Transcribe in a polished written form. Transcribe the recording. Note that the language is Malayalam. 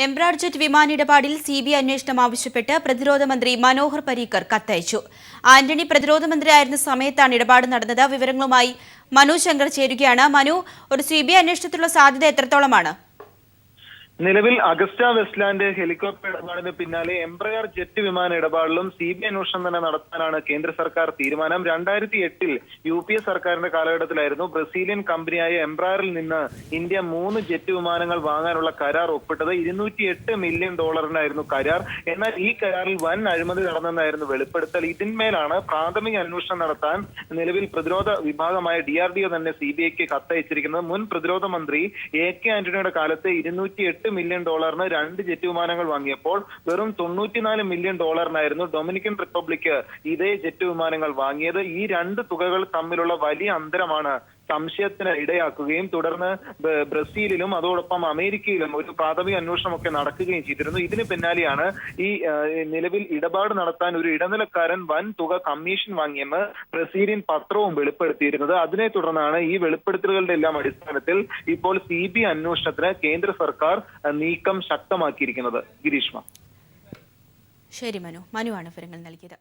എംബ്രാർ ജെറ്റ് വിമാനയിടപാടിൽ സിബിഐ അന്വേഷണം ആവശ്യപ്പെട്ട് പ്രതിരോധ മന്ത്രി മനോഹർ പരീക്കർ കത്തയച്ചു. ആന്റണി പ്രതിരോധ മന്ത്രിയായിരുന്ന സമയത്താണ് ഇടപാട് നടന്നത്. വിവരങ്ങളുമായി മനു ശങ്കർ ചേരുകയാണ്. മനു, ഒരു സിബിഐ അന്വേഷണത്തിലുള്ള സാധ്യത എത്രത്തോളമാണ്? നിലവിൽ അഗസ്റ്റ വെസ്റ്റ്ലാൻഡ് ഹെലികോപ്റ്റർ ഇടപാടിന് പിന്നാലെ എംബ്രയർ ജെറ്റ് വിമാന ഇടപാടിലും സിബിഐ അന്വേഷണം തന്നെ നടത്താനാണ് കേന്ദ്ര സർക്കാർ തീരുമാനം. 2008 UPA സർക്കാരിന്റെ കാലഘട്ടത്തിലായിരുന്നു ബ്രസീലിയൻ കമ്പനിയായ എംബ്രയറിൽ നിന്ന് ഇന്ത്യ 3 ജെറ്റ് വിമാനങ്ങൾ വാങ്ങാനുള്ള കരാർ ഒപ്പിട്ടത്. $208 മില്യൺ കരാർ. എന്നാൽ ഈ കരാറിൽ വൻ അഴിമതി നടന്നെന്നായിരുന്നു വെളിപ്പെടുത്തൽ. ഇതിന്മേലാണ് പ്രാഥമിക അന്വേഷണം നടത്താൻ നിലവിൽ പ്രതിരോധ വിഭാഗമായ DRDO തന്നെ സിബിഐക്ക് കത്തയച്ചിരിക്കുന്നത്. മുൻ പ്രതിരോധ മന്ത്രി AK ആന്റണിയുടെ കാലത്ത് $208 മില്യൺ 2 ജെറ്റ് വിമാനങ്ങൾ വാങ്ങിയപ്പോൾ വെറും $94 മില്യൺ ഡൊമിനിക്കൻ റിപ്പബ്ലിക് ഇതേ ജെറ്റ് വിമാനങ്ങൾ വാങ്ങിയത്. ഈ രണ്ട് തുകകൾ തമ്മിലുള്ള വലിയ അന്തരമാണ് സംശയത്തിന് ഇടയാക്കുകയും തുടർന്ന് ബ്രസീലിലും അതോടൊപ്പം അമേരിക്കയിലും ഒരു പ്രാഥമിക അന്വേഷണമൊക്കെ നടക്കുകയും ചെയ്തിരുന്നു. ഇതിന് പിന്നാലെയാണ് ഈ നിലവിൽ ഇടപാട് നടത്താൻ ഒരു ഇടനിലക്കാരൻ വൻ തുക കമ്മീഷൻ വാങ്ങിയെന്ന് ബ്രസീലിയൻ പത്രവും വെളിപ്പെടുത്തിയിരുന്നത്. അതിനെ തുടർന്നാണ് ഈ വെളിപ്പെടുത്തലുകളുടെ എല്ലാം അടിസ്ഥാനത്തിൽ ഇപ്പോൾ CBI അന്വേഷണത്തിന് കേന്ദ്ര സർക്കാർ നീക്കം ശക്തമാക്കിയിരിക്കുന്നത്. ഗിരീഷ്മ. ശരി മനു, മനുവാണ് വിവരങ്ങൾ നൽകിയത്.